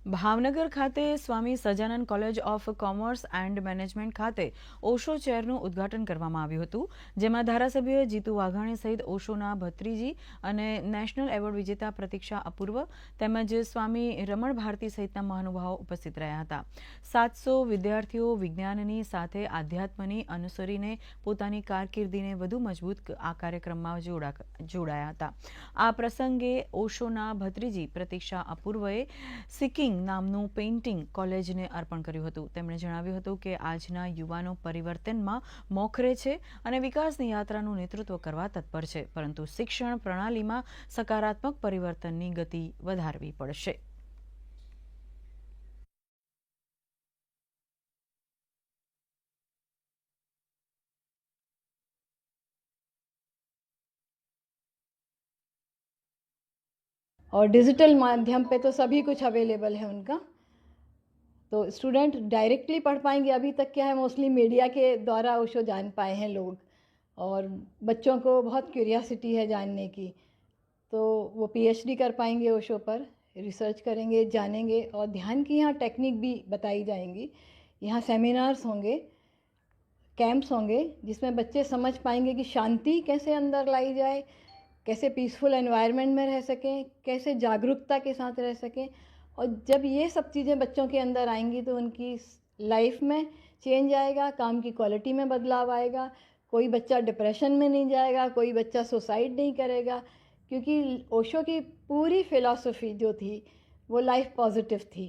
ભાવનગર ખાતે Swami Sajanand college of commerce and management ખાતે ઓશો ચેરનું ઉદ્ઘાટન કરવામાં આવ્યું હતું, જેમાં ધારાસભ્ય જીતુ વાઘાણી સહિત ઓશોના ભત્રીજી અને નેશનલ એવોર્ડ વિજેતા પ્રતીક્ષા અપૂર્વ તેમજ સ્વામી રમણ ભારતી સહિતના મહાનુભાવો ઉપસ્થિત રહ્યા હતા. 700 વિદ્યાર્થીઓ વિજ્ઞાનની સાથે આધ્યાત્મની અનુસરીને પોતાની કારકિર્દીને વધુ મજબૂત આ કાર્યક્રમમાં જોડાયા હતા. આ પ્રસંગે ઓશોના ભત્રીજી પ્રતીક્ષા અપૂર્વએ સિકિંગ નામનું પેઇન્ટિંગ કોલેજને અર્પણ કર્યું હતું. તેમણે જણાવ્યું હતું કે આજના યુવાનો પરિવર્તનમાં મોખરે છે અને વિકાસની યાત્રાનું નેતૃત્વ કરવા તત્પર છે, પરંતુ શિક્ષણ પ્રણાલીમાં સકારાત્મક પરિવર્તનની ગતિ વધારવી પડશે. और डिजिटल माध्यम पे तो सभी कुछ अवेलेबल है उनका, तो स्टूडेंट डायरेक्टली पढ़ पाएंगे. अभी तक क्या है, मोस्टली मीडिया के द्वारा ओशो जान पाए हैं लोग, और बच्चों को बहुत क्यूरियासिटी है जानने की, तो वो पीएचडी कर पाएंगे ओशो पर, रिसर्च करेंगे, जानेंगे. और ध्यान की यहाँ टेक्निक भी बताई जाएंगी. यहाँ सेमिनार्स होंगे, कैंप्स होंगे, जिसमें बच्चे समझ पाएंगे कि शांति कैसे अंदर लाई जाए, कैसे पीसफुल एनवायरनमेंट में रह सकें, कैसे जागरूकता के साथ रह सकें. और जब ये सब चीज़ें बच्चों के अंदर आएंगी तो उनकी लाइफ में चेंज आएगा, काम की क्वालिटी में बदलाव आएगा. कोई बच्चा डिप्रेशन में नहीं जाएगा, कोई बच्चा सुसाइड नहीं करेगा, क्योंकि ओशो की पूरी फिलॉसफी जो थी वो लाइफ पॉजिटिव थी.